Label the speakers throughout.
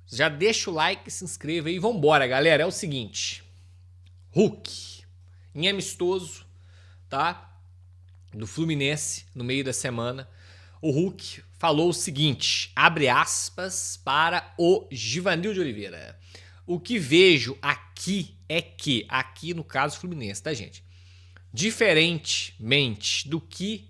Speaker 1: Já deixa o like, se inscreva aí e vambora, galera. É o seguinte, Hulk, em amistoso, tá? Do Fluminense, no meio da semana, o Hulk falou o seguinte, abre aspas para o Givanildo de Oliveira. O que vejo aqui é que, aqui no caso Fluminense, tá, gente? Diferentemente do que,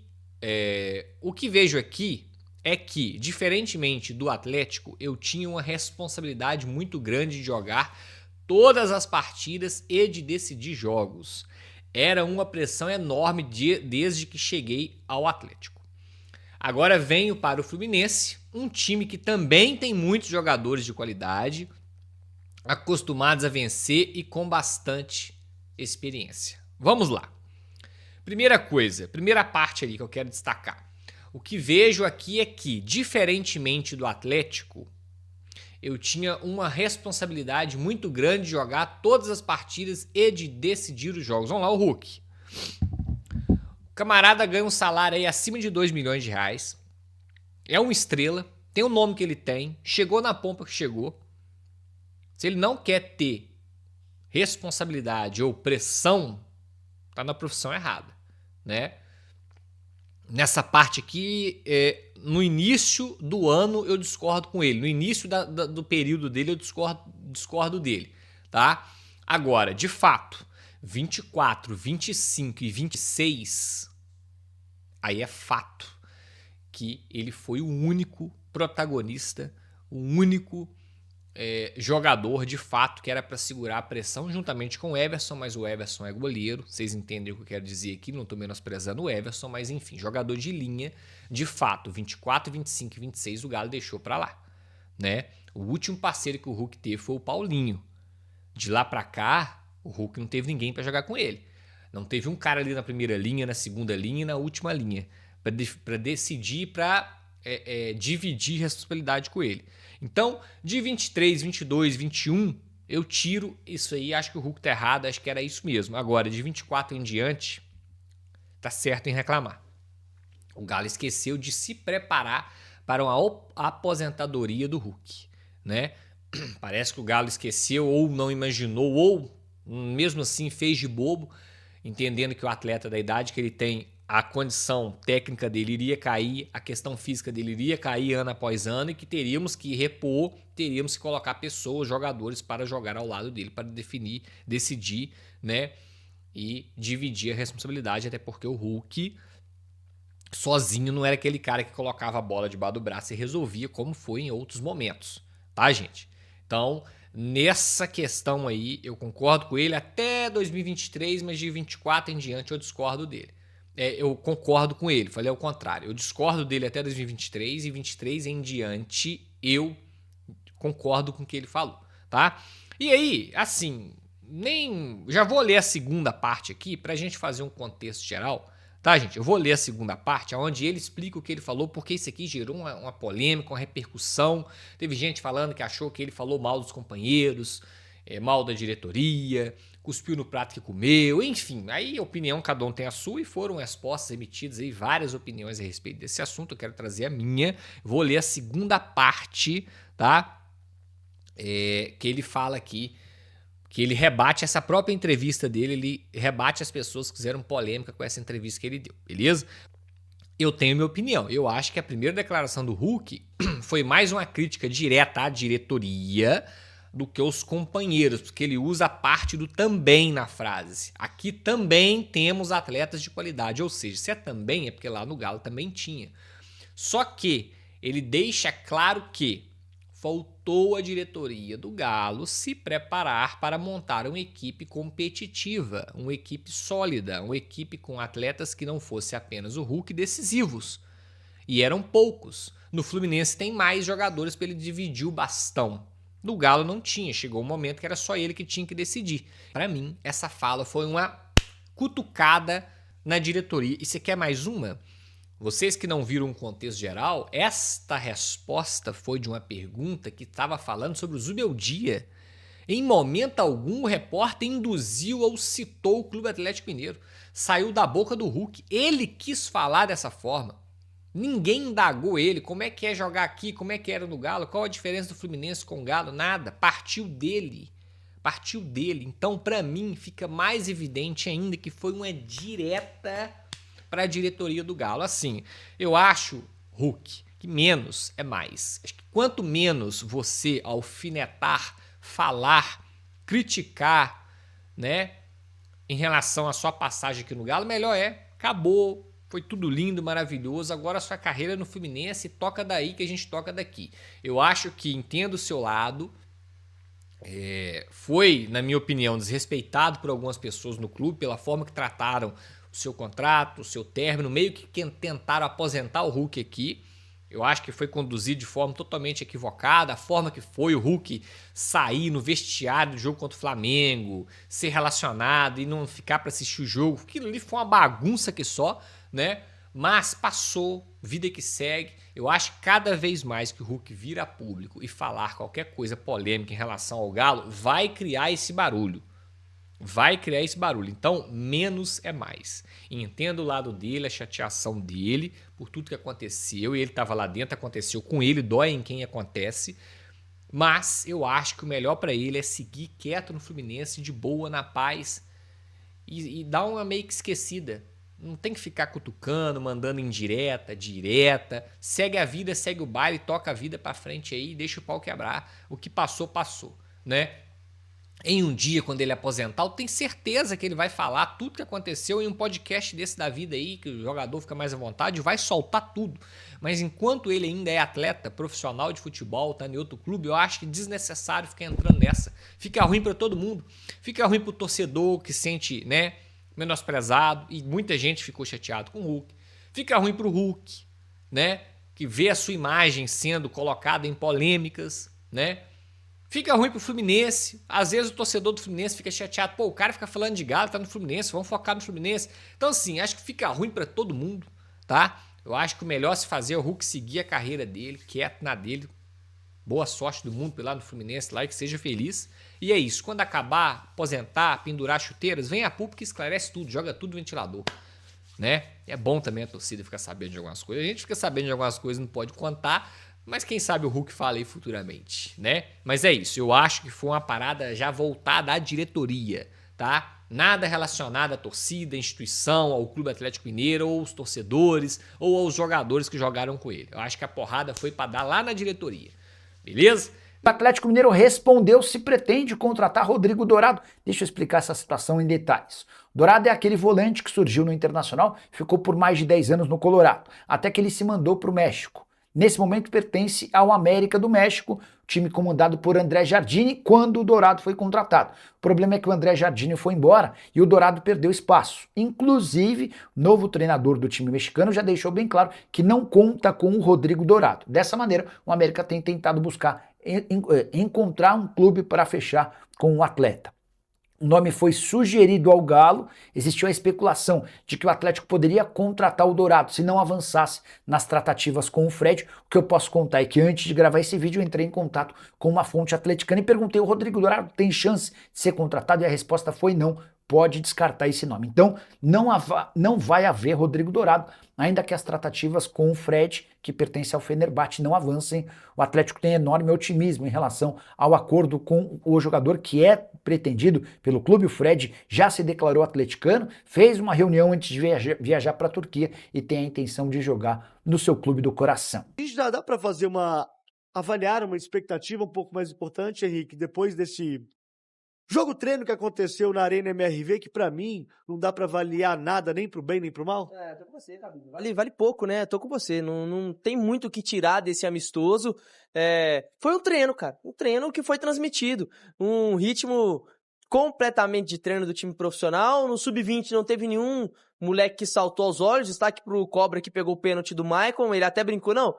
Speaker 1: o que vejo aqui é que, diferentemente do Atlético, eu tinha uma responsabilidade muito grande de jogar todas as partidas e de decidir jogos. Era uma pressão enorme desde que cheguei ao Atlético. Agora venho para o Fluminense, um time que também tem muitos jogadores de qualidade, acostumados a vencer e com bastante experiência. Vamos lá. Primeira coisa, primeira parte ali que eu quero destacar. O que vejo aqui é que, diferentemente do Atlético, eu tinha uma responsabilidade muito grande de jogar todas as partidas e de decidir os jogos. Vamos lá, o Hulk. O camarada ganha um salário aí acima de 2 milhões de reais. É uma estrela, tem o nome que ele tem, chegou na pompa que chegou. Se ele não quer ter responsabilidade ou pressão, tá na profissão errada, né? Nessa parte aqui, no início do ano eu discordo com ele. No início do período dele eu discordo dele, tá? Agora, de fato, 24, 25 e 26, aí é fato que ele foi o único protagonista, o único jogador de fato que era para segurar a pressão juntamente com o Everson, mas o Everson é goleiro, vocês entendem o que eu quero dizer aqui, não estou menosprezando o Everson, mas enfim, jogador de linha, de fato, 24, 25 e 26 o Galo deixou para lá, né? O último parceiro que o Hulk teve foi o Paulinho. De lá para cá, o Hulk não teve ninguém para jogar com ele. Não teve um cara ali na primeira linha, na segunda linha e na última linha para decidir, para dividir responsabilidade com ele. Então, de 23, 22, 21, eu tiro isso aí, acho que o Hulk tá errado, acho que era isso mesmo. Agora, de 24 em diante, tá certo em reclamar. O Galo esqueceu de se preparar para uma aposentadoria do Hulk, né? Parece que o Galo esqueceu ou não imaginou ou mesmo assim fez de bobo, entendendo que o atleta da idade que ele tem, a condição técnica dele iria cair, a questão física dele iria cair ano após ano e que teríamos que repor, teríamos que colocar pessoas, jogadores para jogar ao lado dele, para definir, decidir, né? E dividir a responsabilidade, até porque o Hulk sozinho não era aquele cara que colocava a bola debaixo do braço e resolvia, como foi em outros momentos, tá, gente? Então, nessa questão aí, eu concordo com ele até 2023, mas de 24 em diante eu discordo dele. Eu concordo com ele, falei ao contrário. Eu discordo dele até 2023 e 23 em diante eu concordo com o que ele falou, tá? E aí, assim, já vou ler a segunda parte aqui pra gente fazer um contexto geral, tá, gente? Eu vou ler a segunda parte, onde ele explica o que ele falou, porque isso aqui gerou uma polêmica, uma repercussão. Teve gente falando que achou que ele falou mal dos companheiros, mal da diretoria, cuspiu no prato que comeu, enfim, aí a opinião, cada um tem a sua, e foram respostas emitidas aí, várias opiniões a respeito desse assunto. Eu quero trazer a minha, vou ler a segunda parte, tá? Que ele fala aqui, que ele rebate essa própria entrevista dele, ele rebate as pessoas que fizeram polêmica com essa entrevista que ele deu, beleza? Eu tenho minha opinião, eu acho que a primeira declaração do Hulk foi mais uma crítica direta à diretoria do que os companheiros, porque ele usa a parte do também na frase. Aqui também temos atletas de qualidade, ou seja, se é também é porque lá no Galo também tinha. Só que ele deixa claro que faltou a diretoria do Galo se preparar para montar uma equipe competitiva, uma equipe sólida, uma equipe com atletas que não fosse apenas o Hulk decisivos. E eram poucos. No Fluminense tem mais jogadores para ele dividir o bastão. No Galo não tinha, chegou um momento que era só ele que tinha que decidir. Para mim, essa fala foi uma cutucada na diretoria. E você quer mais uma? Vocês que não viram um contexto geral, esta resposta foi de uma pergunta que estava falando sobre o Zubeldia. Em momento algum, o repórter induziu ou citou o Clube Atlético Mineiro. Saiu da boca do Hulk. Ele quis falar dessa forma. Ninguém indagou ele, como é que é jogar aqui, como é que era no Galo, qual a diferença do Fluminense com o Galo, nada, partiu dele. Então, para mim, fica mais evidente ainda que foi uma direta para a diretoria do Galo. Assim, eu acho, Hulk, que menos é mais. Acho que quanto menos você alfinetar, falar, criticar, né, em relação à sua passagem aqui no Galo, melhor é. Acabou, foi tudo lindo, maravilhoso. Agora a sua carreira no Fluminense toca daí que a gente toca daqui. Eu acho que entendo o seu lado. Foi, na minha opinião, desrespeitado por algumas pessoas no clube pela forma que trataram o seu contrato, o seu término, meio que tentaram aposentar o Hulk aqui. Eu acho que foi conduzido de forma totalmente equivocada, a forma que foi o Hulk sair no vestiário do jogo contra o Flamengo, ser relacionado e não ficar para assistir o jogo, aquilo ali foi uma bagunça que só, né? Mas passou, vida que segue. Eu acho que cada vez mais que o Hulk vira público e falar qualquer coisa polêmica em relação ao Galo, vai criar esse barulho. Então, menos é mais. Entendo o lado dele, a chateação dele por tudo que aconteceu. E ele estava lá dentro, aconteceu com ele, dói em quem acontece. Mas eu acho que o melhor para ele é seguir quieto no Fluminense, de boa, na paz. E dar uma meio que esquecida. Não tem que ficar cutucando, mandando indireta, direta. Segue a vida, segue o baile, toca a vida pra frente aí e deixa o pau quebrar. O que passou, passou, né? Em um dia, quando ele aposentar, eu tenho certeza que ele vai falar tudo que aconteceu em um podcast desse da vida aí, que o jogador fica mais à vontade, vai soltar tudo. Mas enquanto ele ainda é atleta profissional de futebol, tá em outro clube, eu acho que é desnecessário ficar entrando nessa. Fica ruim pra todo mundo. Fica ruim pro torcedor que sente, né, menosprezado, e muita gente ficou chateado com o Hulk. Fica ruim pro Hulk, né, que vê a sua imagem sendo colocada em polêmicas, né? Fica ruim pro Fluminense. Às vezes o torcedor do Fluminense fica chateado. Pô, o cara fica falando de Galo, tá no Fluminense, vamos focar no Fluminense. Então, assim, acho que fica ruim pra todo mundo, tá? Eu acho que o melhor se fazer é o Hulk seguir a carreira dele, quieto na dele. Boa sorte do mundo lá no Fluminense, lá e que seja feliz. E é isso. Quando acabar, aposentar, pendurar chuteiras, vem a pública e esclarece tudo, joga tudo no ventilador, né? É bom também a torcida ficar sabendo de algumas coisas. A gente fica sabendo de algumas coisas, não pode contar, mas quem sabe o Hulk fala aí futuramente, né? Mas é isso, eu acho que foi uma parada já voltada à diretoria, tá? Nada relacionado à torcida, à instituição, ao Clube Atlético Mineiro, ou aos torcedores, ou aos jogadores que jogaram com ele. Eu acho que a porrada foi para dar lá na diretoria, beleza?
Speaker 2: O Atlético Mineiro respondeu se pretende contratar Rodrigo Dourado. Deixa eu explicar essa situação em detalhes. Dourado é aquele volante que surgiu no Internacional, ficou por mais de 10 anos no Colorado, até que ele se mandou para o México. Nesse momento pertence ao América do México, time comandado por André Jardine, quando o Dourado foi contratado. O problema é que o André Jardine foi embora e o Dourado perdeu espaço. Inclusive, o novo treinador do time mexicano já deixou bem claro que não conta com o Rodrigo Dourado. Dessa maneira, o América tem tentado buscar encontrar um clube para fechar com o atleta. O nome foi sugerido ao Galo, existiu a especulação de que o Atlético poderia contratar o Dourado se não avançasse nas tratativas com o Fred. O que eu posso contar é que antes de gravar esse vídeo eu entrei em contato com uma fonte atleticana e perguntei: o Rodrigo Dourado tem chance de ser contratado? E a resposta foi não, pode descartar esse nome. Então não vai haver Rodrigo Dourado, ainda que as tratativas com o Fred, que pertence ao Fenerbahçe, não avancem. O Atlético tem enorme otimismo em relação ao acordo com o jogador que é pretendido pelo clube. O Fred já se declarou atleticano, fez uma reunião antes de viajar para a Turquia e tem a intenção de jogar no seu clube do coração.
Speaker 3: E já dá para fazer avaliar uma expectativa um pouco mais importante, Henrique, depois desse jogo treino que aconteceu na Arena MRV, que pra mim não dá pra avaliar nada, nem pro bem nem pro mal?
Speaker 4: Tô com você, Gabi. Vale pouco, né? Tô com você. Não tem muito o que tirar desse amistoso. Foi um treino, cara. Um treino que foi transmitido. Um ritmo completamente de treino do time profissional. No Sub-20 não teve nenhum moleque que saltou aos olhos. Destaque pro Cobra que pegou o pênalti do Maicon. Ele até brincou, não,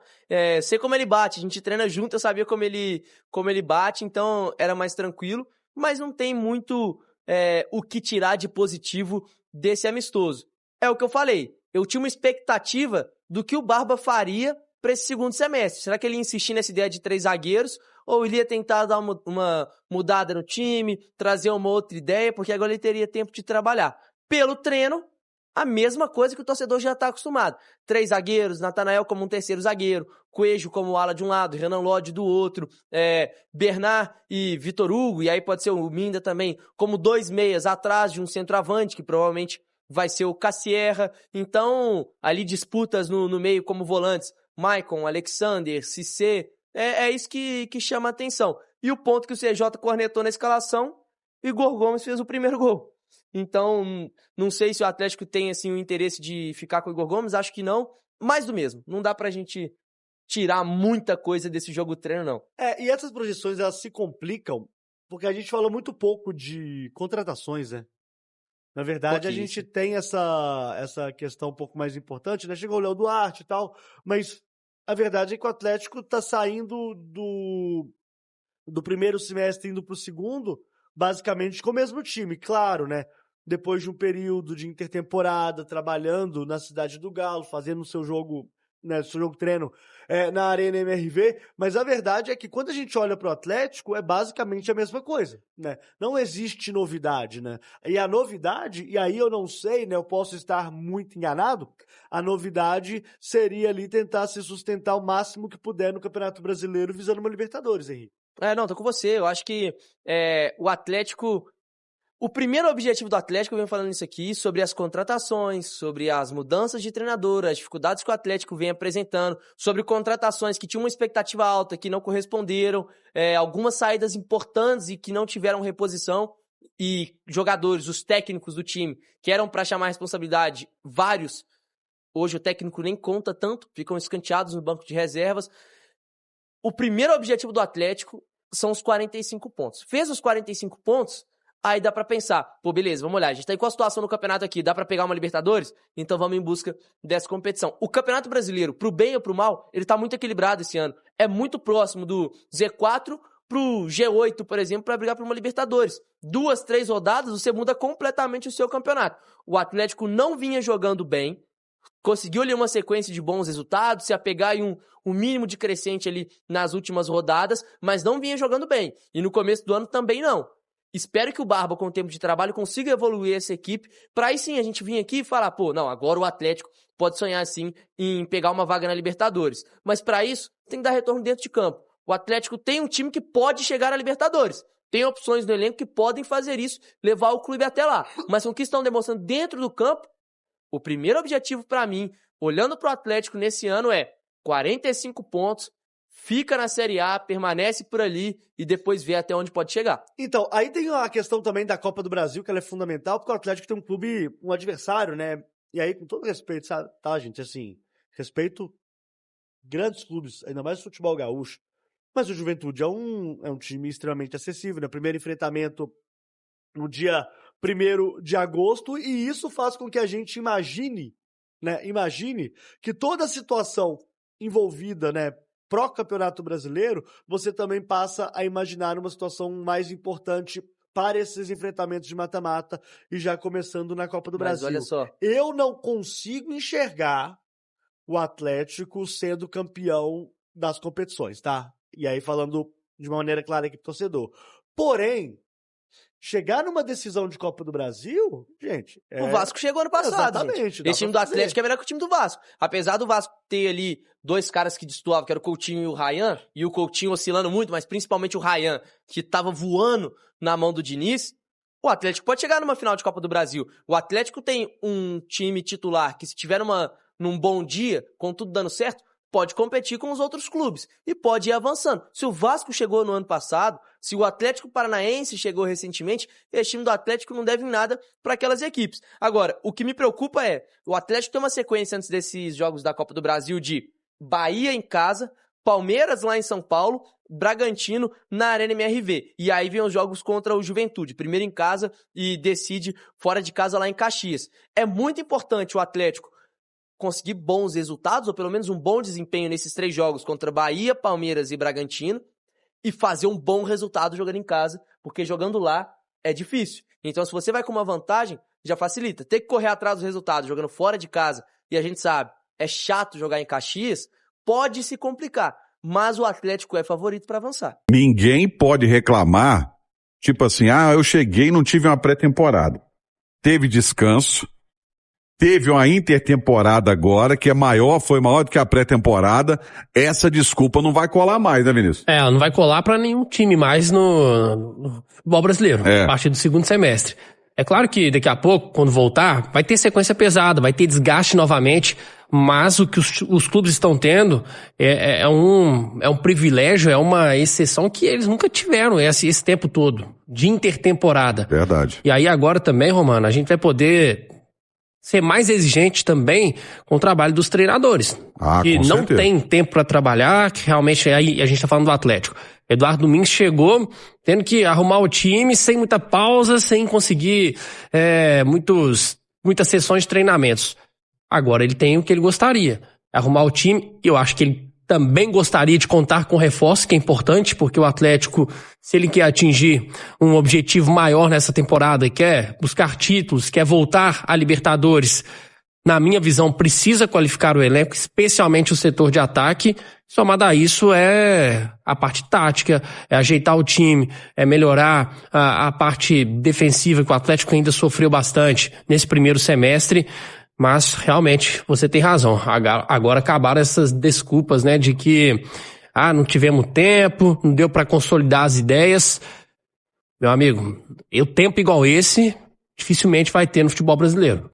Speaker 4: sei como ele bate. A gente treina junto, eu sabia como ele bate, então era mais tranquilo. Mas não tem muito o que tirar de positivo desse amistoso. É o que eu falei, eu tinha uma expectativa do que o Barba faria para esse segundo semestre. Será que ele ia insistir nessa ideia de 3 zagueiros ou ele ia tentar dar uma mudada no time, trazer uma outra ideia, porque agora ele teria tempo de trabalhar. Pelo treino, a mesma coisa que o torcedor já está acostumado. 3 zagueiros, Natanael como um terceiro zagueiro, Coelho como ala de um lado, Renan Lodge do outro, Bernard e Vitor Hugo, e aí pode ser o Minda também, como 2 meias atrás de um centroavante, que provavelmente vai ser o Cassierra. Então, ali disputas no meio como volantes, Maicon, Alexander, Cissé, é isso que chama a atenção. E o ponto que o CJ cornetou na escalação, Igor Gomes fez o primeiro gol. Então, não sei se o Atlético tem assim, o interesse de ficar com o Igor Gomes, acho que não. Mais do mesmo, não dá pra gente tirar muita coisa desse jogo treino, não.
Speaker 3: E essas projeções, elas se complicam, porque a gente falou muito pouco de contratações, né? Na verdade, a gente tem essa questão um pouco mais importante, né? Chegou o Léo Duarte e tal, mas a verdade é que o Atlético tá saindo do primeiro semestre indo pro segundo, basicamente com o mesmo time, claro, né? Depois de um período de intertemporada, trabalhando na Cidade do Galo, fazendo o seu jogo, né, seu jogo treino na Arena MRV, mas a verdade é que quando a gente olha para o Atlético, é basicamente a mesma coisa, né? Não existe novidade, né? E a novidade, e aí eu não sei, né, eu posso estar muito enganado, a novidade seria ali tentar se sustentar o máximo que puder no Campeonato Brasileiro visando uma Libertadores, Henrique.
Speaker 4: Não, tô com você. Eu acho que o Atlético... O primeiro objetivo do Atlético, eu venho falando isso aqui, sobre as contratações, sobre as mudanças de treinador, as dificuldades que o Atlético vem apresentando, sobre contratações que tinham uma expectativa alta, que não corresponderam, algumas saídas importantes e que não tiveram reposição, e jogadores, os técnicos do time, que eram para chamar a responsabilidade, vários, hoje o técnico nem conta tanto, ficam escanteados no banco de reservas. O primeiro objetivo do Atlético são os 45 pontos. Fez os 45 pontos, aí dá pra pensar, pô, beleza, vamos olhar, a gente tá em qual situação no campeonato aqui? Dá pra pegar uma Libertadores? Então vamos em busca dessa competição. O Campeonato Brasileiro, pro bem ou pro mal, ele tá muito equilibrado esse ano. É muito próximo do Z4 pro G8, por exemplo, pra brigar por uma Libertadores. 2, 3 rodadas, você muda completamente o seu campeonato. O Atlético não vinha jogando bem, conseguiu ali uma sequência de bons resultados, se apegar em um mínimo de crescente ali nas últimas rodadas, mas não vinha jogando bem. E no começo do ano também não. Espero que o Barba, com o tempo de trabalho, consiga evoluir essa equipe, para aí sim a gente vir aqui e falar, pô, não, agora o Atlético pode sonhar sim em pegar uma vaga na Libertadores. Mas para isso, tem que dar retorno dentro de campo. O Atlético tem um time que pode chegar à Libertadores. Tem opções no elenco que podem fazer isso, levar o clube até lá. Mas com o que estão demonstrando dentro do campo, o primeiro objetivo para mim, olhando para o Atlético nesse ano, é 45 pontos, fica na Série A, permanece por ali e depois vê até onde pode chegar.
Speaker 3: Então, aí tem a questão também da Copa do Brasil, que ela é fundamental, porque o Atlético tem um clube, um adversário, né? E aí, com todo respeito, sabe? Tá, gente, assim, respeito grandes clubes, ainda mais o futebol gaúcho, mas o Juventude é um time extremamente acessível, né? Primeiro enfrentamento no dia 1º de agosto, e isso faz com que a gente imagine, né? Imagine que toda a situação envolvida, né? Pró-Campeonato Brasileiro, você também passa a imaginar uma situação mais importante para esses enfrentamentos de mata-mata e já começando na Copa do Brasil.
Speaker 4: Olha só.
Speaker 3: Eu não consigo enxergar o Atlético sendo campeão das competições, tá? E aí falando de uma maneira clara aqui pro torcedor. Porém, chegar numa decisão de Copa do Brasil, gente...
Speaker 4: O Vasco chegou ano passado,
Speaker 3: exatamente,
Speaker 4: gente. Esse time do Atlético é melhor que o time do Vasco. Apesar do Vasco ter ali 2 caras que destoavam, que era o Coutinho e o Ryan, e o Coutinho oscilando muito, mas principalmente o Ryan, que tava voando na mão do Diniz, o Atlético pode chegar numa final de Copa do Brasil. O Atlético tem um time titular que, se tiver num bom dia, com tudo dando certo, pode competir com os outros clubes e pode ir avançando. Se o Vasco chegou no ano passado, se o Atlético Paranaense chegou recentemente, esse time do Atlético não deve nada para aquelas equipes. Agora, o que me preocupa é, o Atlético tem uma sequência antes desses jogos da Copa do Brasil de Bahia em casa, Palmeiras lá em São Paulo, Bragantino na Arena MRV. E aí vem os jogos contra o Juventude, primeiro em casa e decide fora de casa lá em Caxias. É muito importante o Atlético conseguir bons resultados, ou pelo menos um bom desempenho nesses 3 jogos contra Bahia, Palmeiras e Bragantino, e fazer um bom resultado jogando em casa, porque jogando lá é difícil. Então, se você vai com uma vantagem, já facilita. Ter que correr atrás dos resultados jogando fora de casa, e a gente sabe, é chato jogar em Caxias, pode se complicar, mas o Atlético é favorito para avançar.
Speaker 5: Ninguém pode reclamar, tipo assim, eu cheguei e não tive uma pré-temporada. Teve descanso, teve uma intertemporada agora que foi maior do que a pré-temporada. Essa desculpa não vai colar mais, né, Vinícius?
Speaker 6: Não vai colar pra nenhum time mais no futebol brasileiro, a partir do segundo semestre. É claro que daqui a pouco, quando voltar, vai ter sequência pesada, vai ter desgaste novamente, mas o que os clubes estão tendo é um privilégio, é uma exceção que eles nunca tiveram esse tempo todo, de intertemporada.
Speaker 5: Verdade.
Speaker 6: E aí agora também, Romano, a gente vai poder ser mais exigente também com o trabalho dos treinadores. Que
Speaker 5: com
Speaker 6: não
Speaker 5: certeza.
Speaker 6: tem tempo para trabalhar, que realmente aí a gente tá falando do Atlético. Eduardo Domingues chegou tendo que arrumar o time sem muita pausa, sem conseguir muitas sessões de treinamentos. Agora ele tem o que ele gostaria, arrumar o time. Eu acho que ele também gostaria de contar com reforço, que é importante, porque o Atlético, se ele quer atingir um objetivo maior nessa temporada, quer buscar títulos, quer voltar à Libertadores, na minha visão, precisa qualificar o elenco, especialmente o setor de ataque. Somado a isso é a parte tática, é ajeitar o time, é melhorar a parte defensiva, que o Atlético ainda sofreu bastante nesse primeiro semestre. Mas, realmente, você tem razão. Agora acabaram essas desculpas, né, de que não tivemos tempo, não deu para consolidar as ideias. Meu amigo, tempo igual esse dificilmente vai ter no futebol brasileiro.